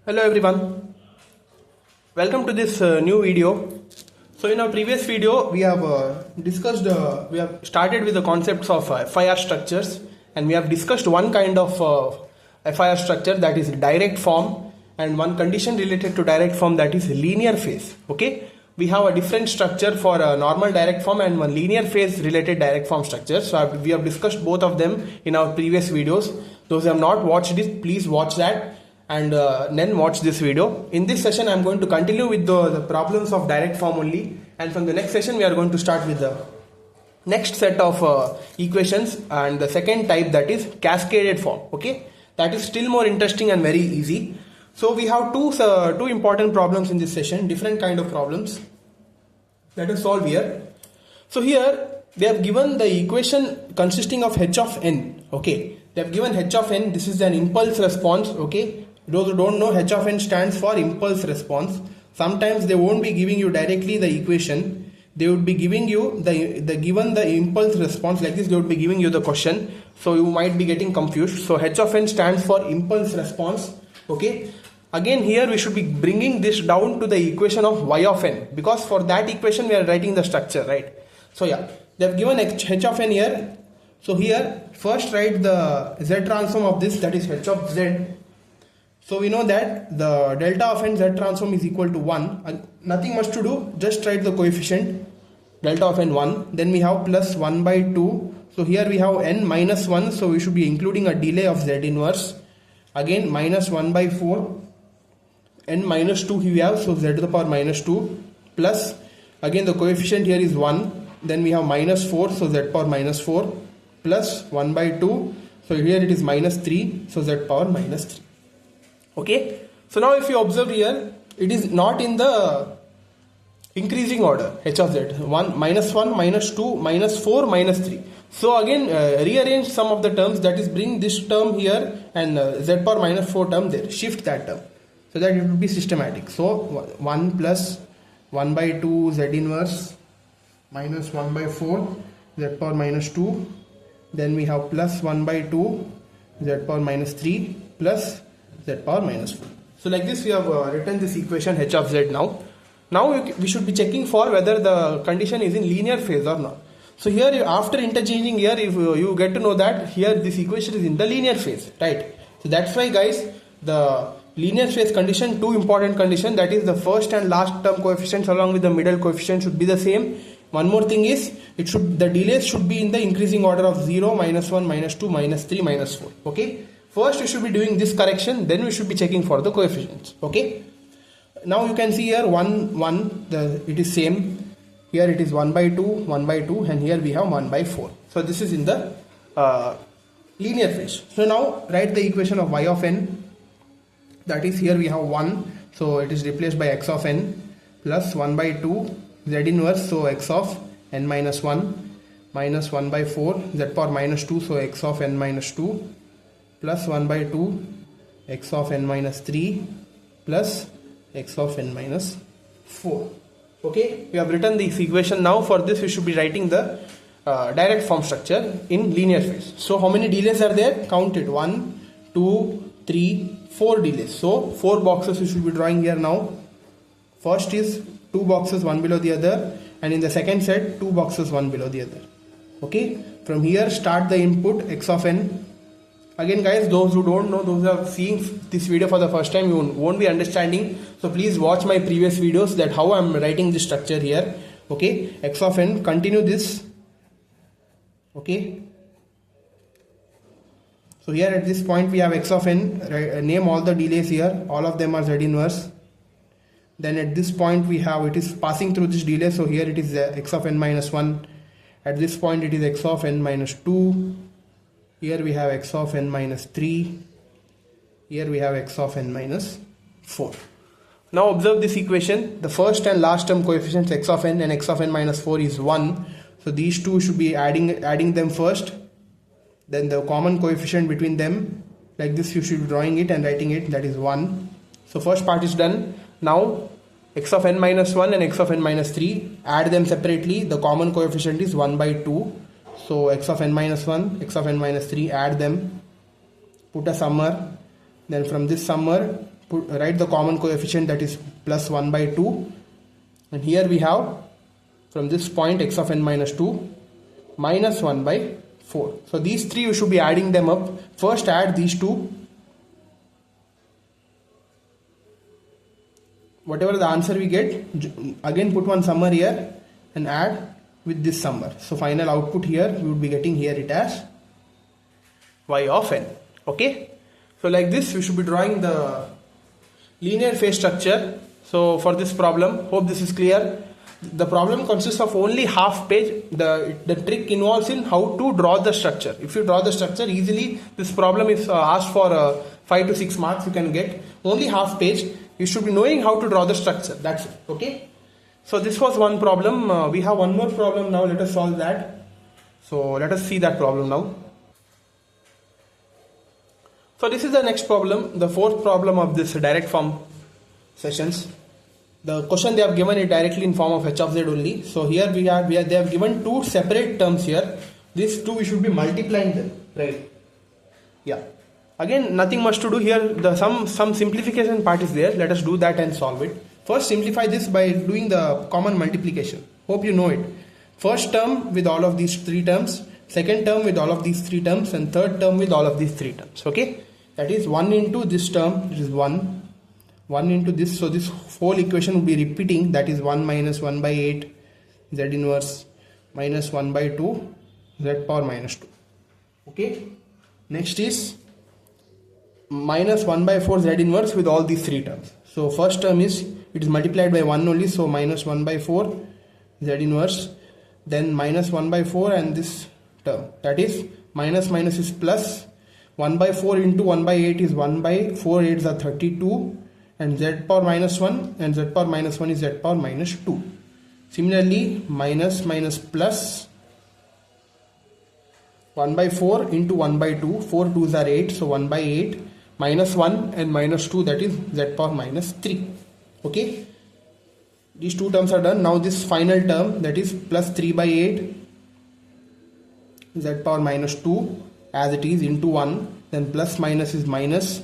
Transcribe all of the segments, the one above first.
Hello everyone, welcome to this new video. So in our previous video we have we have started with the concepts of FIR structures, and we have discussed one kind of FIR structure, that is direct form, and one condition related to direct form, that is linear phase. Okay, we have a different structure for a normal direct form and one linear phase related direct form structure. So we have discussed both of them in our previous videos. Those who have not watched it, please watch that and then watch this video. In this session I am going to continue with the problems of direct form only, and from the next session we are going to start with the next set of equations and the second type, that is cascaded form. Okay, that is still more interesting and very easy. So we have two important problems in this session, different kind of problems. Let us solve here. So here they have given the equation consisting of h of n. Okay, they have given h of n. This is an impulse response. Okay, those who don't know, h of n stands for impulse response. Sometimes they won't be giving you directly the equation. They would be giving you given the impulse response like this, they would be giving you the question. So you might be getting confused. So h of n stands for impulse response. Okay, again here we should be bringing this down to the equation of y of n, because for that equation we are writing the structure, right? So yeah, they have given h of n here. So here first write the z transform of this, that is h of z. So we know that the delta of n z transform is equal to 1, and nothing much to do, just write the coefficient delta of n 1. Then we have plus 1 by 2. So here we have n minus 1, so we should be including a delay of z inverse. Again minus 1 by 4, n minus 2 we have, so z to the power minus 2, plus again the coefficient here is 1. Then we have minus 4, so z power minus 4, plus 1 by 2, so here it is minus 3, so z power minus 3. Okay, so now if you observe here, it is not in the increasing order, h of z, 1, minus 2, minus 4, minus 3. So again rearrange some of the terms, that is bring this term here and z power minus 4 term there, shift that term, so that it will be systematic. So 1 plus 1 by 2 z inverse minus 1 by 4 z power minus 2, then we have plus 1 by 2 z power minus 3 plus z power minus 4. So like this we have written this equation h of z now. Now we should be checking for whether the condition is in linear phase or not. So here after interchanging here, if you get to know that here this equation is in the linear phase, right? So that's why guys, the linear phase condition, two important condition, that is the first and last term coefficients along with the middle coefficient should be the same. One more thing is, the delays should be in the increasing order of 0, minus 1, minus 2, minus 3, minus 4. Okay, first we should be doing this correction, then we should be checking for the coefficients. Okay, now you can see here 1 1, it is same. Here it is 1 by 2, 1 by 2, and here we have 1 by 4. So this is in the linear phase. So now write the equation of y of n, that is here we have 1, so it is replaced by x of n, plus 1 by 2 z inverse, so x of n minus 1, minus 1 by 4 z power minus 2, so x of n minus 2, plus 1 by 2 x of n minus 3 plus x of n minus 4. Okay, we have written this equation. Now for this we should be writing the direct form structure in linear phase. So how many delays are there? Count it, 1, 2, 3, 4 delays. So 4 boxes we should be drawing here now. First is 2 boxes one below the other, and in the second set 2 boxes one below the other. Okay, from here start the input x of n. Again guys, those who don't know, those who are seeing this video for the first time, you won't be understanding, so please watch my previous videos, that how I am writing this structure here. Okay, x of n, continue this. Okay, so here at this point we have x of n, name all the delays here, all of them are z inverse. Then at this point we have, it is passing through this delay, so here it is x of n minus 1. At this point it is x of n minus 2. Here we have x of n minus 3. Here we have x of n minus 4. Now observe this equation. The first and last term coefficients x of n and x of n minus 4 is 1. So these two should be adding them first. Then the common coefficient between them, like this you should be drawing it and writing it, that is 1. So first part is done. Now x of n minus 1 and x of n minus 3, add them separately. The common coefficient is 1 by 2. So x of n minus 1, x of n minus 3, add them, put a summer, then from this summer write the common coefficient, that is plus 1 by 2, and here we have from this point x of n minus 2 minus 1 by 4. So these three you should be adding them up. First add these two. Whatever the answer we get, again put one summer here and add with this summer. So final output here we would be getting here it as y of n. Okay. So like this we should be drawing the linear phase structure. So for this problem, hope this is clear. The problem consists of only half page. The trick involves in how to draw the structure. If you draw the structure easily, this problem is asked for 5 to 6 marks you can get. Only half page. You should be knowing how to draw the structure. That's it. Okay. So this was one problem. We have one more problem now. Let us solve that. So let us see that problem now. So this is the next problem, the fourth problem of this direct form sessions. The question they have given it directly in form of h of z only. So here they have given two separate terms here. These two we should be multiplying them, right? Yeah. Again, nothing much to do here. Some simplification part is there. Let us do that and solve it. First, simplify this by doing the common multiplication. Hope you know it. First term with all of these three terms, second term with all of these three terms, and third term with all of these three terms. Okay, that is 1 into this term, which is 1 into this. So this whole equation will be repeating. That is 1 minus 1 by 8 z inverse minus 1 by 2 z power minus 2. Okay. Next is minus 1 by 4 z inverse with all these three terms. So first term is, it is multiplied by 1 only, so minus 1 by 4 z inverse, then minus 1 by 4 and this term, that is minus is plus. 1 by 4 into 1 by 8 is 1 by 4 8s are 32, and z power minus 1 and z power minus 1 is z power minus 2. Similarly, minus plus 1 by 4 into 1 by 2, 4 2s are 8, so 1 by 8 minus 1 and minus 2, that is z power minus 3. Okay, these two terms are done. Now this final term, that is plus 3 by 8 z power minus 2 as it is into 1, then plus minus is minus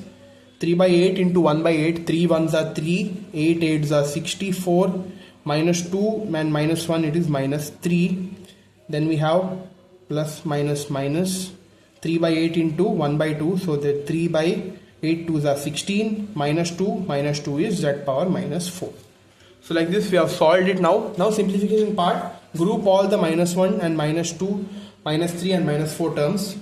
3 by 8 into 1 by 8, 3 1s are 3, 8 8s are 64, minus 2 and minus 1, it is minus 3. Then we have plus minus 3 by 8 into 1 by 2, so the 3 by 8 2s are 16, minus 2 is z power minus 4. So like this we have solved it now. Now simplification part, group all the minus 1 and minus 2, minus 3 and minus 4 terms.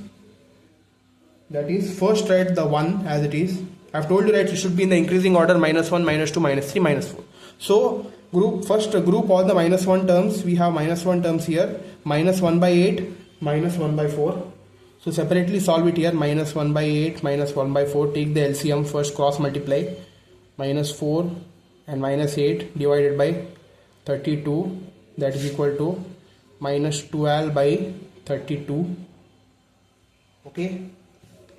That is, first write the 1 as it is. I have told you that it should be in the increasing order, minus 1, minus 2, minus 3, minus 4. So group all the minus 1 terms. We have minus 1 terms here, minus 1 by 8, minus 1 by 4. So separately solve it here, minus 1 by 8, minus 1 by 4. Take the LCM, first cross multiply. Minus 4 and minus 8 divided by 32, that is equal to minus 12 by 32. Okay,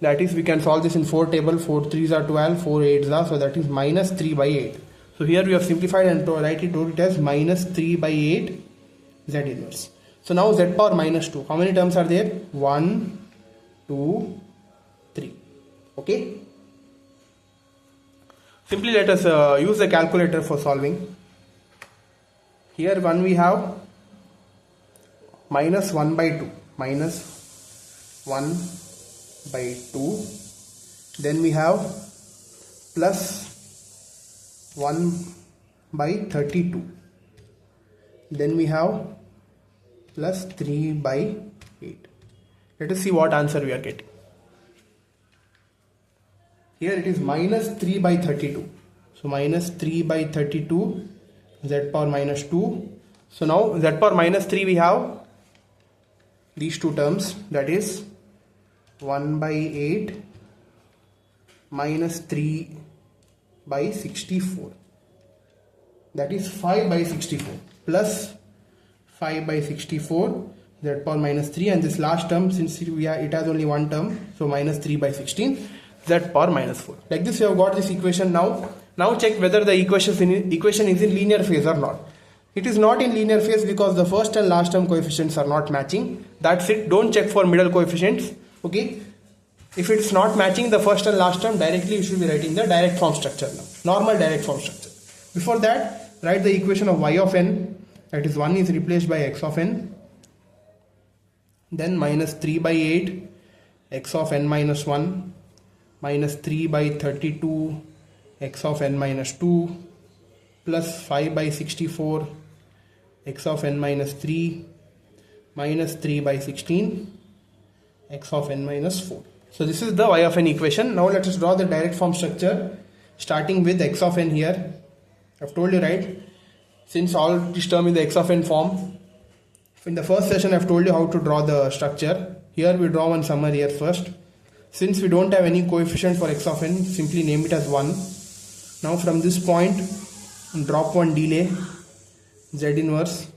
that is, we can solve this in 4 table. 4 3s are 12, 4 8s are, so that is minus 3 by 8. So here we have simplified and write it as minus 3 by 8 z inverse. So now z power minus 2, how many terms are there? 1 2 3. Okay, simply let us use the calculator for solving. Here one we have minus 1 by 2, minus 1 by 2, then we have plus 1 by 32, then we have plus 3 by 8. Let us see what answer we are getting. Here it is minus 3 by 32, so minus 3 by 32 z power minus 2. So now z power minus 3 we have these two terms, that is 1 by 8 minus 3 by 64, that is 5 by 64 plus 5 by 64 z power minus 3, and this last term, since it has only one term, so minus 3 by 16 z power minus 4. Like this we have got this equation now. Now check whether the equation is in linear phase or not. It is not in linear phase because the first and last term coefficients are not matching. That's it. Don't check for middle coefficients. Okay. If it's not matching the first and last term, directly you should be writing the direct form structure now. Normal direct form structure. Before that, write the equation of y of n, that is 1 is replaced by x of n, then minus 3 by 8 x of n minus 1, minus 3 by 32 x of n minus 2, plus 5 by 64 x of n minus 3, minus 3 by 16 x of n minus 4. So this is the y of n equation. Now let us draw the direct form structure, starting with x of n here. I've told you, right, since all this term is the x of n form, in the first session I've told you how to draw the structure. Here we draw one summary here first. Since we don't have any coefficient for x of n, simply name it as 1. Now from this point, drop one delay, z inverse.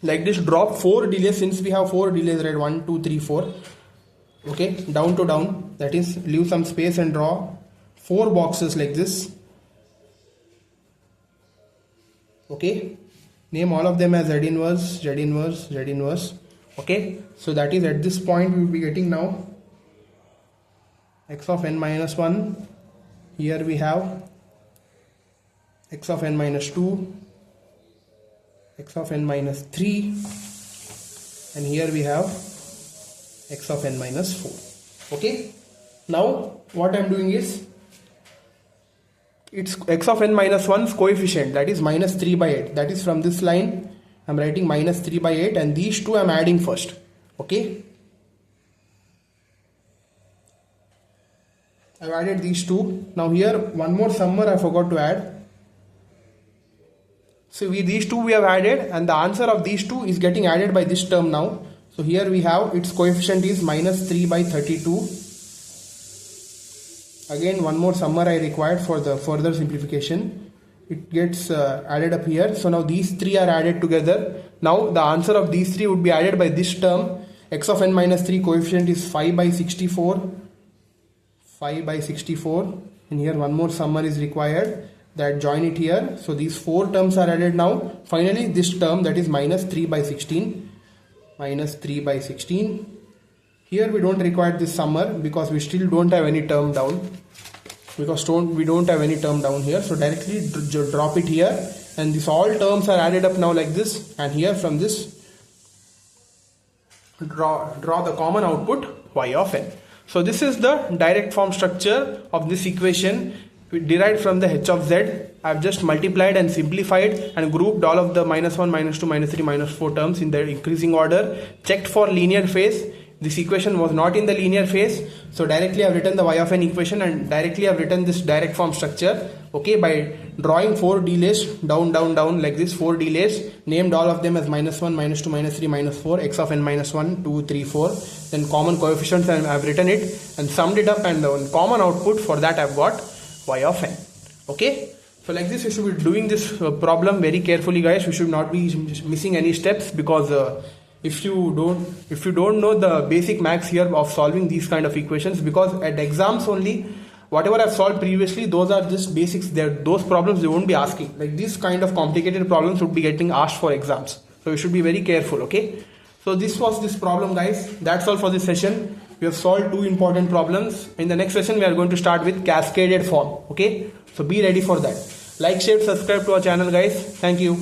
Like this, drop 4 delays, since we have 4 delays, right, 1, 2, 3, 4. Okay, down to down, that is, leave some space and draw 4 boxes like this. Okay, name all of them as z inverse, z inverse, z inverse. Okay, so that is, at this point we will be getting now x of n minus 1. Here we have x of n minus 2, x of n minus 3, and here we have x of n minus 4. Okay, now what I am doing is, it's x of n minus 1's coefficient, that is minus 3 by 8. That is, from this line I am writing minus 3 by 8, and these two I am adding first. Okay, I have added these two. Now here one more summer I forgot to add. So these two we have added, and the answer of these two is getting added by this term now. So here we have its coefficient is minus 3 by 32. Again, one more summer I required for the further simplification. It gets added up here. So now these three are added together. Now the answer of these three would be added by this term. X of n minus 3 coefficient is 5 by 64. 5 by 64. And here one more summer is required. That join it here. So these 4 terms are added now. Finally, this term, that is minus 3 by 16. Minus 3 by 16. Here we don't require this summer because we still don't have any term down. We don't have any term down here. So directly drop it here. And these all terms are added up now like this. And here from this, draw the common output y of n. So this is the direct form structure of this equation. We derived from the h of z. I have just multiplied and simplified and grouped all of the minus 1, minus 2, minus 3, minus 4 terms in their increasing order. Checked for linear phase. This equation was not in the linear phase. So directly I have written the y of n equation, and directly I have written this direct form structure. Okay, by drawing 4 delays down, down, down like this, 4 delays. Named all of them as minus 1, minus 2, minus 3, minus 4. X of n minus 1, 2, 3, 4. Then common coefficients, and I have written it and summed it up, and the common output for that I have got y of n. Okay, so like this you should be doing this problem very carefully, guys. You should not be missing any steps, because if you don't know the basic maths here of solving these kind of equations, because at exams only whatever I've solved previously, those are just basics. Those problems they won't be asking. Like this kind of complicated problems would be getting asked for exams, so you should be very careful. Okay, so this was this problem, guys. That's all for this session. We have solved 2 important problems. In the next session we are going to start with cascaded form. Okay, so be ready for that. Like, share, subscribe to our channel, guys. Thank you.